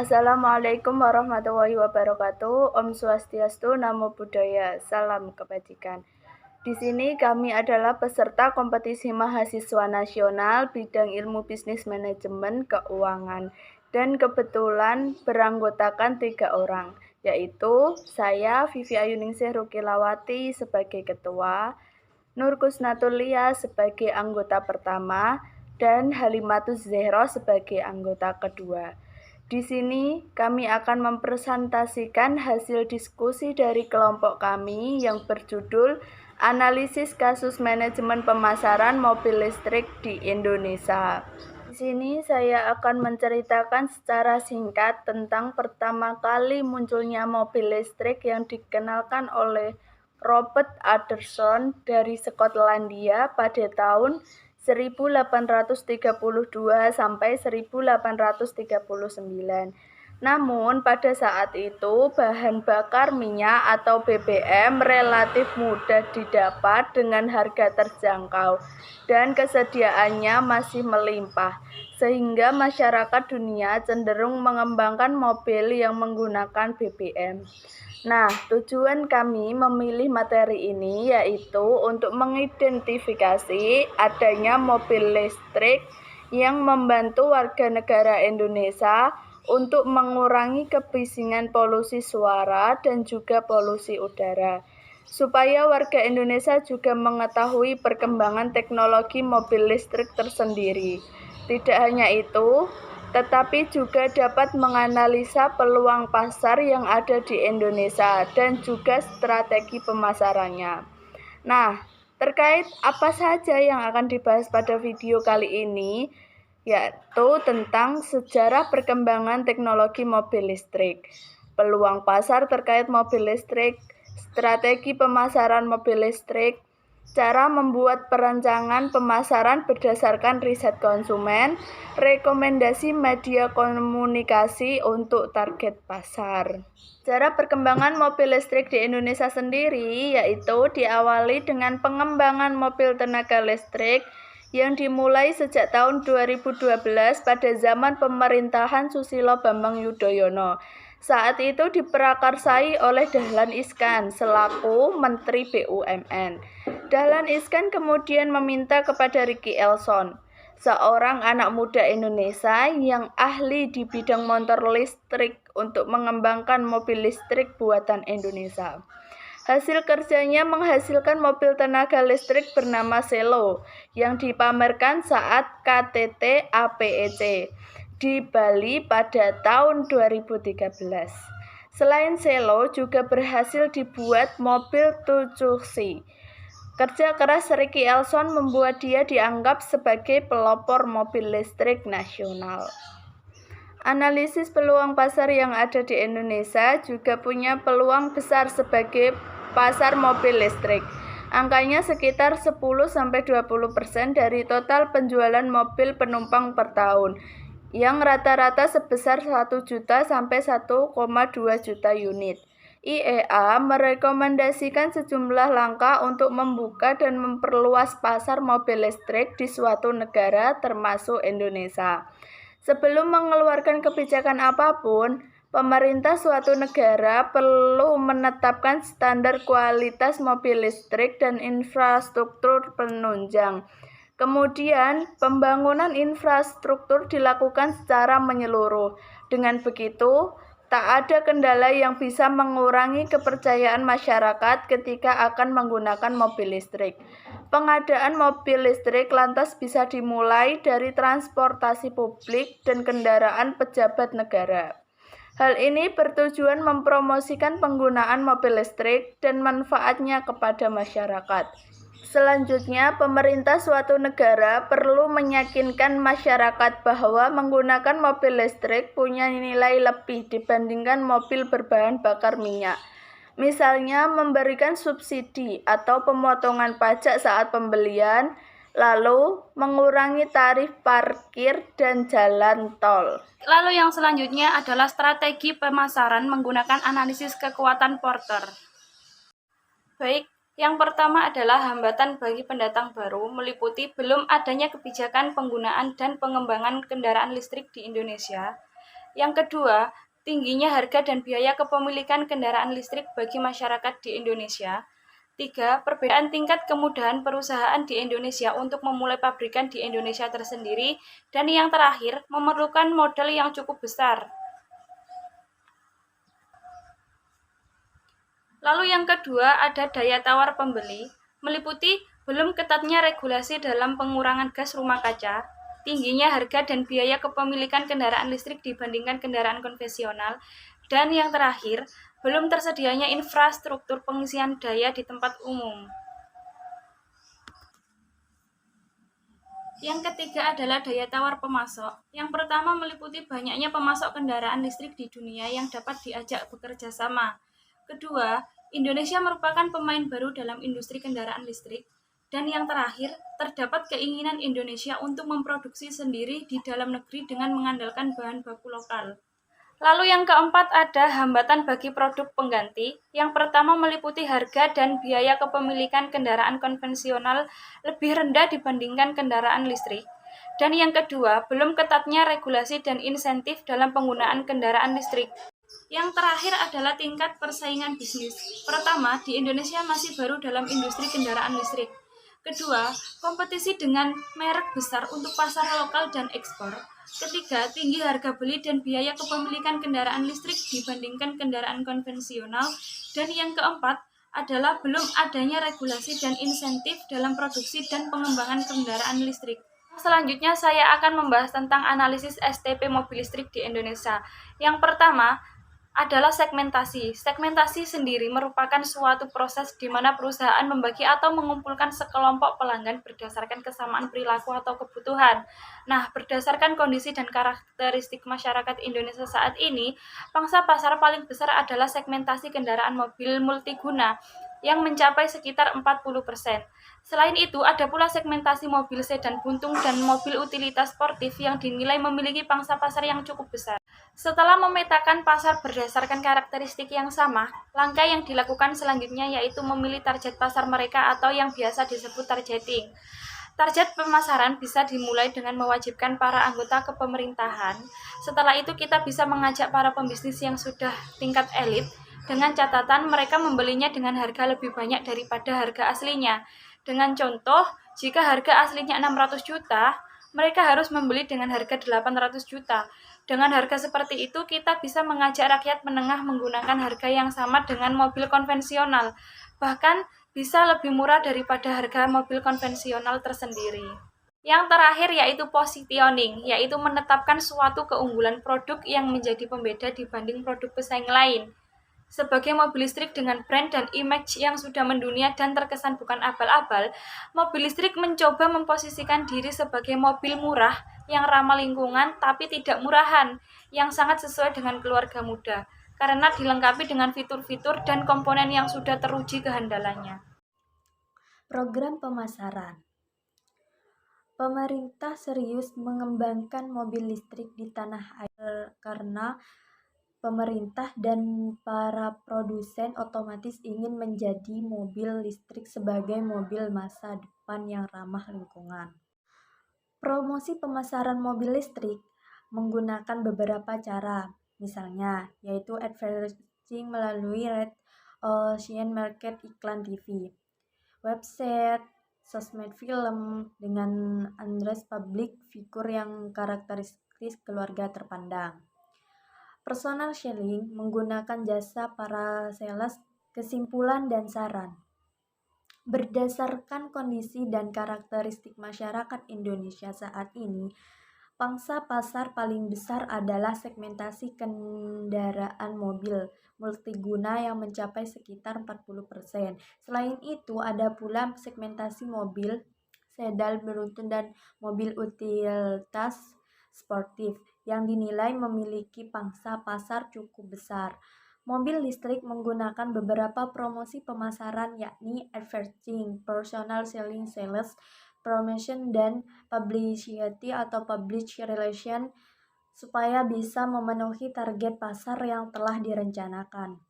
Assalamualaikum warahmatullahi wabarakatuh. Om Swastiastu, Namo Buddhaya, salam kebajikan. Di sini kami adalah peserta kompetisi mahasiswa nasional bidang ilmu bisnis manajemen keuangan dan kebetulan beranggotakan 3 orang, yaitu saya, Vivi Ayuningsih Rukilawati sebagai ketua, Nur Kusnatul Lia sebagai anggota pertama, dan Halimatus Zehro sebagai anggota kedua. Di sini kami akan mempresentasikan hasil diskusi dari kelompok kami yang berjudul Analisis Kasus Manajemen Pemasaran Mobil Listrik di Indonesia. Di sini saya akan menceritakan secara singkat tentang pertama kali munculnya mobil listrik yang dikenalkan oleh Robert Alderson dari Skotlandia pada tahun 1832 sampai 1839. Namun pada saat itu bahan bakar minyak atau BBM relatif mudah didapat dengan harga terjangkau dan kesediaannya masih melimpah, sehingga masyarakat dunia cenderung mengembangkan mobil yang menggunakan BBM. Nah, tujuan kami memilih materi ini yaitu untuk mengidentifikasi adanya mobil listrik yang membantu warga negara Indonesia untuk mengurangi kebisingan polusi suara dan juga polusi udara, supaya warga Indonesia juga mengetahui perkembangan teknologi mobil listrik tersendiri. Tidak hanya itu, tetapi juga dapat menganalisa peluang pasar yang ada di Indonesia dan juga strategi pemasarannya. Nah, terkait apa saja yang akan dibahas pada video kali ini, yaitu tentang sejarah perkembangan teknologi mobil listrik, peluang pasar terkait mobil listrik, strategi pemasaran mobil listrik, cara membuat perencanaan pemasaran berdasarkan riset konsumen, rekomendasi media komunikasi untuk target pasar. Cara perkembangan mobil listrik di Indonesia sendiri yaitu diawali dengan pengembangan mobil tenaga listrik yang dimulai sejak tahun 2012 pada zaman pemerintahan Susilo Bambang Yudhoyono. Saat itu diprakarsai oleh Dahlan Iskan selaku Menteri BUMN. Dahlan Iskan kemudian meminta kepada Ricky Elson, seorang anak muda Indonesia yang ahli di bidang motor listrik, untuk mengembangkan mobil listrik buatan Indonesia. Hasil kerjanya menghasilkan mobil tenaga listrik bernama Selo yang dipamerkan saat KTT APEC di Bali pada tahun 2013. Selain Selo, juga berhasil dibuat mobil Tucuxi. Kerja keras Ricky Elson membuat dia dianggap sebagai pelopor mobil listrik nasional. Analisis peluang pasar yang ada di Indonesia juga punya peluang besar sebagai pasar mobil listrik. Angkanya sekitar 10-20% dari total penjualan mobil penumpang per tahun, yang rata-rata sebesar 1 juta sampai 1,2 juta unit. IEA merekomendasikan sejumlah langkah untuk membuka dan memperluas pasar mobil listrik di suatu negara termasuk Indonesia. Sebelum mengeluarkan kebijakan apapun, pemerintah suatu negara perlu menetapkan standar kualitas mobil listrik dan infrastruktur penunjang. Kemudian, pembangunan infrastruktur dilakukan secara menyeluruh. Dengan begitu, tak ada kendala yang bisa mengurangi kepercayaan masyarakat ketika akan menggunakan mobil listrik. Pengadaan mobil listrik lantas bisa dimulai dari transportasi publik dan kendaraan pejabat negara. Hal ini bertujuan mempromosikan penggunaan mobil listrik dan manfaatnya kepada masyarakat. Selanjutnya, pemerintah suatu negara perlu meyakinkan masyarakat bahwa menggunakan mobil listrik punya nilai lebih dibandingkan mobil berbahan bakar minyak. Misalnya, memberikan subsidi atau pemotongan pajak saat pembelian, lalu mengurangi tarif parkir dan jalan tol. Lalu yang selanjutnya adalah strategi pemasaran menggunakan analisis kekuatan Porter. Baik, yang pertama adalah hambatan bagi pendatang baru, meliputi belum adanya kebijakan penggunaan dan pengembangan kendaraan listrik di Indonesia. Yang kedua, tingginya harga dan biaya kepemilikan kendaraan listrik bagi masyarakat di Indonesia. 3. Perbedaan tingkat kemudahan perusahaan di Indonesia untuk memulai pabrikan di Indonesia tersendiri. Dan yang terakhir, memerlukan modal yang cukup besar. Lalu yang kedua ada daya tawar pembeli, meliputi belum ketatnya regulasi dalam pengurangan gas rumah kaca, tingginya harga dan biaya kepemilikan kendaraan listrik dibandingkan kendaraan konvensional, dan yang terakhir, belum tersedianya infrastruktur pengisian daya di tempat umum. Yang ketiga adalah daya tawar pemasok. Yang pertama meliputi banyaknya pemasok kendaraan listrik di dunia yang dapat diajak bekerja sama. Kedua, Indonesia merupakan pemain baru dalam industri kendaraan listrik. Dan yang terakhir, terdapat keinginan Indonesia untuk memproduksi sendiri di dalam negeri dengan mengandalkan bahan baku lokal. Lalu yang keempat ada hambatan bagi produk pengganti. Yang pertama meliputi harga dan biaya kepemilikan kendaraan konvensional lebih rendah dibandingkan kendaraan listrik. Dan yang kedua, belum ketatnya regulasi dan insentif dalam penggunaan kendaraan listrik. Yang terakhir adalah tingkat persaingan bisnis. Pertama, di Indonesia masih baru dalam industri kendaraan listrik. Kedua, kompetisi dengan merek besar untuk pasar lokal dan ekspor. Ketiga, tinggi harga beli dan biaya kepemilikan kendaraan listrik dibandingkan kendaraan konvensional. Dan yang keempat adalah belum adanya regulasi dan insentif dalam produksi dan pengembangan kendaraan listrik. Selanjutnya saya akan membahas tentang analisis STP mobil listrik di Indonesia. Yang pertama adalah segmentasi. Segmentasi sendiri merupakan suatu proses di mana perusahaan membagi atau mengumpulkan sekelompok pelanggan berdasarkan kesamaan perilaku atau kebutuhan. Nah, berdasarkan kondisi dan karakteristik masyarakat Indonesia saat ini, pangsa pasar paling besar adalah segmentasi kendaraan mobil multiguna yang mencapai sekitar 40%. Selain itu, ada pula segmentasi mobil sedan buntung dan mobil utilitas sportif yang dinilai memiliki pangsa pasar yang cukup besar. Setelah memetakan pasar berdasarkan karakteristik yang sama, langkah yang dilakukan selanjutnya yaitu memilih target pasar mereka atau yang biasa disebut targeting. Target pemasaran bisa dimulai dengan mewajibkan para anggota kepemerintahan. Setelah itu kita bisa mengajak para pembisnis yang sudah tingkat elit dengan catatan mereka membelinya dengan harga lebih banyak daripada harga aslinya. Dengan contoh, jika harga aslinya 600 juta, mereka harus membeli dengan harga 800 juta. Dengan harga seperti itu, kita bisa mengajak rakyat menengah menggunakan harga yang sama dengan mobil konvensional. Bahkan bisa lebih murah daripada harga mobil konvensional tersendiri. Yang terakhir yaitu positioning, yaitu menetapkan suatu keunggulan produk yang menjadi pembeda dibanding produk pesaing lain. Sebagai mobil listrik dengan brand dan image yang sudah mendunia dan terkesan bukan abal-abal, mobil listrik mencoba memposisikan diri sebagai mobil murah yang ramah lingkungan tapi tidak murahan, yang sangat sesuai dengan keluarga muda, karena dilengkapi dengan fitur-fitur dan komponen yang sudah teruji kehandalannya. Program pemasaran. Pemerintah serius mengembangkan mobil listrik di tanah air karena pemerintah dan para produsen otomatis ingin menjadi mobil listrik sebagai mobil masa depan yang ramah lingkungan. Promosi pemasaran mobil listrik menggunakan beberapa cara, misalnya yaitu advertising melalui red ocean market iklan TV, website, sosmed film dengan address publik figur yang karakteristik keluarga terpandang. Personal selling menggunakan jasa para sales, kesimpulan dan saran. Berdasarkan kondisi dan karakteristik masyarakat Indonesia saat ini, pangsa pasar paling besar adalah segmentasi kendaraan mobil multiguna yang mencapai sekitar 40%. Selain itu, ada pula segmentasi mobil sedan beruntun dan mobil utilitas sportif yang dinilai memiliki pangsa pasar cukup besar. Mobil listrik menggunakan beberapa promosi pemasaran yakni advertising, personal selling, sales, promotion, dan publicity atau public relation supaya bisa memenuhi target pasar yang telah direncanakan.